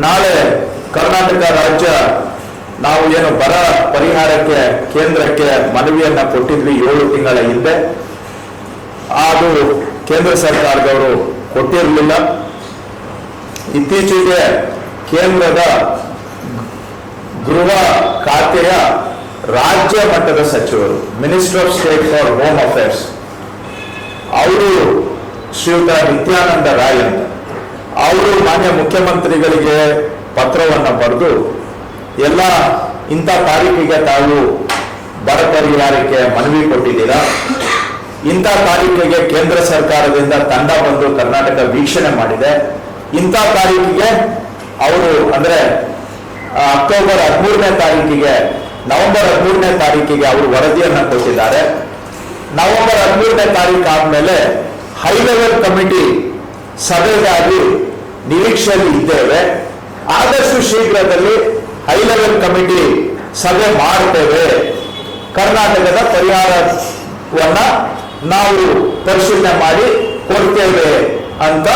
ನಾಳೆ ಕರ್ನಾಟಕ ರಾಜ್ಯ ನಾವು ಏನು ಬರ ಪರಿಹಾರಕ್ಕೆ ಕೇಂದ್ರಕ್ಕೆ ಮನವಿಯನ್ನ ಕೊಟ್ಟಿದ್ವಿ 7 ತಿಂಗಳ ಹಿಂದೆ. ಅದು ಕೇಂದ್ರ ಸರ್ಕಾರದವರು ಕೊಟ್ಟಿರಲಿಲ್ಲ. ಇತ್ತೀಚೆಗೆ ಕೇಂದ್ರದ ಗೃಹ ಖಾತೆಯ ರಾಜ್ಯ ಮಟ್ಟದ ಸಚಿವರು, minister of state for home affairs, ಅವರು ಶ್ರೀಯುತ ನಿತ್ಯಾನಂದ ರಾಯ್ ಅಂತ, ಅವರು ಮಾನ್ಯ ಮುಖ್ಯಮಂತ್ರಿಗಳಿಗೆ ಪತ್ರವನ್ನು ಬರೆದು ಎಲ್ಲ ಇಂಥ ತಾರೀಕಿಗೆ ತಾವು ಬರ ಪರಿಹಾರಕ್ಕೆ ಮನವಿ ಕೊಟ್ಟಿದ್ದೀರಾ, ಇಂಥ ತಾರೀಕಿಗೆ ಕೇಂದ್ರ ಸರ್ಕಾರದಿಂದ ತಂಡ ಬಂದು ಕರ್ನಾಟಕ ವೀಕ್ಷಣೆ ಮಾಡಿದೆ, ಇಂಥ ತಾರೀಕಿಗೆ ಅವರು ಅಂದ್ರೆ ಅಕ್ಟೋಬರ್ 13ನೇ ತಾರೀಕಿಗೆ ನವೆಂಬರ್ 13ನೇ ತಾರೀಕಿಗೆ ಅವರು ವರದಿಯನ್ನು ಕೊಟ್ಟಿದ್ದಾರೆ. ನವೆಂಬರ್ 13ನೇ ತಾರೀಕು ಆದ್ಮೇಲೆ ಹೈ ಲೆವೆಲ್ ಕಮಿಟಿ ಸಭೆಗಾಗಿ ನಿರೀಕ್ಷೆಯಲ್ಲಿ ಇದ್ದೇವೆ. ಆದಷ್ಟು ಶೀಘ್ರದಲ್ಲಿ ಹೈ ಲೆವೆಲ್ ಕಮಿಟಿ ಸಭೆ ಮಾಡ್ತೇವೆ, ಕರ್ನಾಟಕದ ಪರಿಹಾರವನ್ನ ನಾವು ಪರಿಶೀಲನೆ ಮಾಡಿ ಕೊಡ್ತೇವೆ ಅಂತ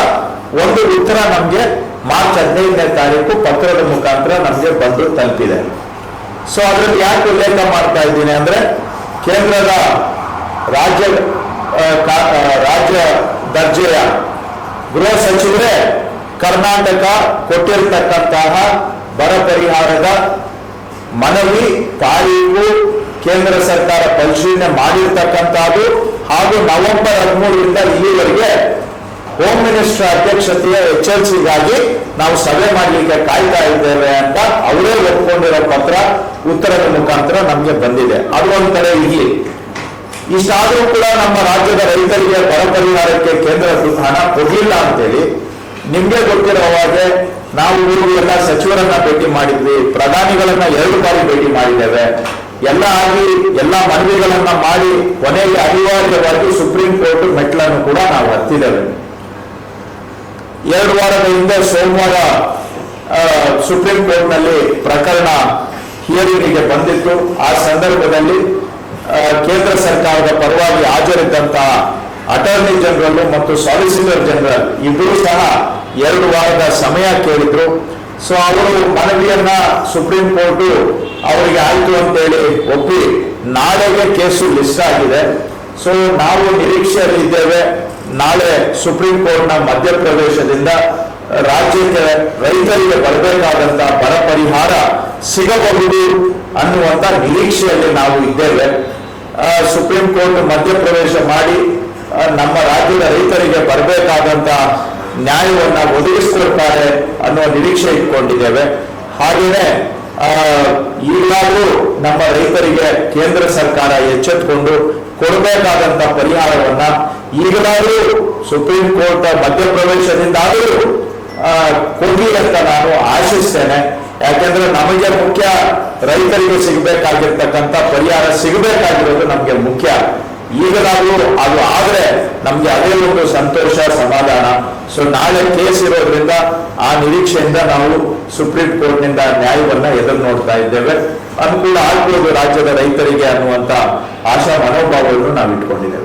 ಒಂದು ಉತ್ತರ ನಮಗೆ ಮಾರ್ಚ್ 15ನೇ ತಾರೀಕು ಪತ್ರದ ಮುಖಾಂತರ ನಮಗೆ ಬಂದು ತಲುಪಿದೆ. ಸೊ ಅದರಲ್ಲಿ ಯಾಕೆ ಉಲ್ಲೇಖ ಮಾಡ್ತಾ ಇದ್ದೀನಿ ಅಂದ್ರೆ, ಕೇಂದ್ರದ ರಾಜ್ಯ ದರ್ಜೆಯ ಗೃಹ ಸಚಿವರೇ ಕರ್ನಾಟಕ ಕೊಟ್ಟಿರ್ತಕ್ಕಂತಹ ಬರ ಪರಿಹಾರದ ಮನವಿ ತಾರೀಕು ಕೇಂದ್ರ ಸರ್ಕಾರ ಪರಿಶೀಲನೆ ಮಾಡಿರ್ತಕ್ಕಂಥದ್ದು ಹಾಗೂ ನವೆಂಬರ್ 13ರಿಂದ ಇಲ್ಲಿವರೆಗೆ ಹೋಮ್ ಮಿನಿಸ್ಟರ್ ಅಧ್ಯಕ್ಷತೆಯ HLCಗಾಗಿ ನಾವು ಸಭೆ ಮಾಡಲಿಕ್ಕೆ ಕಾಯ್ತಾ ಇದ್ದೇವೆ ಅಂತ ಅವರೇ ಒಪ್ಕೊಂಡಿರೋ ಪತ್ರ ಉತ್ತರದ ಮುಖಾಂತರ ನಮಗೆ ಬಂದಿದೆ. ಅದು ಒಂದ್ ಕಡೆ ಇಲ್ಲಿ. ಇಷ್ಟಾದ್ರೂ ಕೂಡ ನಮ್ಮ ರಾಜ್ಯದ ರೈತರಿಗೆ ಬರ ಪರಿಹಾರಕ್ಕೆ ಕೇಂದ್ರ ಹಣ ಕೊಡಲಿಲ್ಲ ಅಂತೇಳಿ ನಿಮ್ಗೆ ಗೊತ್ತಿರೋ ಹಾಗೆ ನಾವು ಎಲ್ಲ ಸಚಿವರನ್ನ ಭೇಟಿ ಮಾಡಿದ್ವಿ, ಪ್ರಧಾನಿಗಳನ್ನ 2 ಬಾರಿ ಭೇಟಿ ಮಾಡಿದ್ದೇವೆ, ಎಲ್ಲ ಆಗಿ ಎಲ್ಲ ಮನವಿಗಳನ್ನ ಮಾಡಿ ಕೊನೆಗೆ ಅನಿವಾರ್ಯವಾಗಿ ಸುಪ್ರೀಂ ಕೋರ್ಟ್ ಮೆಟ್ಲನ್ನು ಕೂಡ ನಾವು ಹತ್ತಿದ್ದೇವೆ. 2 ವಾರದ ಹಿಂದೆ ಸೋಮವಾರ ಸುಪ್ರೀಂ ಕೋರ್ಟ್ ನಲ್ಲಿ ಪ್ರಕರಣ ಹಿಯರಿಂಗ್ಗೆ ಬಂದಿತ್ತು. ಆ ಸಂದರ್ಭದಲ್ಲಿ ಕೇಂದ್ರ ಸರ್ಕಾರದ ಪರವಾಗಿ ಹಾಜರಿದ್ದಂತಹ ಅಟಾರ್ನಿ ಜನರಲ್ ಮತ್ತು ಸಾಲಿಸಿಟರ್ ಜನರಲ್ ಇಬ್ಬರು ಸಹ 2 ವಾರದ ಸಮಯ ಕೇಳಿದ್ರು. ಸೊ ಅವರು ಮನವಿಯನ್ನ ಸುಪ್ರೀಂ ಕೋರ್ಟ್ ಅವರಿಗೆ ಆಯ್ತು ಅಂತೇಳಿ ಒಪ್ಪಿ ನಾಳೆಗೆ ಕೇಸು ಲಿಸ್ಟ್ ಆಗಿದೆ. ಸೊ ನಾವು ನಿರೀಕ್ಷೆಯಲ್ಲಿ ಇದ್ದೇವೆ, ನಾಳೆ ಸುಪ್ರೀಂ ಕೋರ್ಟ್ನ ಮಧ್ಯಪ್ರವೇಶದಿಂದ ರಾಜ್ಯಕ್ಕೆ ರೈತರಿಗೆ ಬರಬೇಕಾದಂತ ಬರ ಪರಿಹಾರ ಸಿಗಬಹುದು ಅನ್ನುವಂತ ನಿರೀಕ್ಷೆಯಲ್ಲಿ ನಾವು ಇದ್ದೇವೆ. ಸುಪ್ರೀಂ ಕೋರ್ಟ್ ಮಧ್ಯಪ್ರವೇಶ ಮಾಡಿ ನಮ್ಮ ರಾಜ್ಯದ ರೈತರಿಗೆ ಬರಬೇಕಾದಂತ ನ್ಯಾಯವನ್ನ ಒದಗಿಸಿಕೊಡ್ತಾರೆ ಅನ್ನುವ ನಿರೀಕ್ಷೆ ಇಟ್ಕೊಂಡಿದ್ದೇವೆ. ಹಾಗೆಯೇ ಈಗಲಾದರೂ ನಮ್ಮ ರೈತರಿಗೆ ಕೇಂದ್ರ ಸರ್ಕಾರ ಎಚ್ಚೆತ್ತುಕೊಂಡು ಕೊಡಬೇಕಾದಂತ ಪರಿಹಾರವನ್ನ ಈಗಲಾದರೂ ಸುಪ್ರೀಂ ಕೋರ್ಟ್ ಮಧ್ಯಪ್ರವೇಶದಿಂದಾದರೂ ಕೊಡ್ಲಿ ಅಂತ ನಾನು ಆಶಿಸ್ತೇನೆ. ಯಾಕೆಂದ್ರೆ ನಮಗೆ ಮುಖ್ಯ ರೈತರಿಗೆ ಸಿಗಬೇಕಾಗಿರ್ತಕ್ಕಂಥ ಪರಿಹಾರ ಸಿಗಬೇಕಾಗಿರೋದು ನಮಗೆ ಮುಖ್ಯ. ಈಗಲಾದರೂ ಅದು ಆದ್ರೆ ನಮ್ಗೆ ಅದೇ ಒಂದು ಸಂತೋಷ, ಸಮಾಧಾನ. ಸೊ ನಾಳೆ ಕೇಸ್ ಇರೋದ್ರಿಂದ ಆ ನಿರೀಕ್ಷೆಯಿಂದ ನಾವು ಸುಪ್ರೀಂ ಕೋರ್ಟ್ನಿಂದ ನ್ಯಾಯವನ್ನ ಎದುರು ನೋಡ್ತಾ ಇದ್ದೇವೆ. ಅನುಕೂಲ ಆಗ್ಬೋದು ರಾಜ್ಯದ ರೈತರಿಗೆ ಅನ್ನುವಂತ ಆಶಾ ಮನೋಭಾವವನ್ನು ನಾವು ಇಟ್ಕೊಂಡಿದ್ದೇವೆ.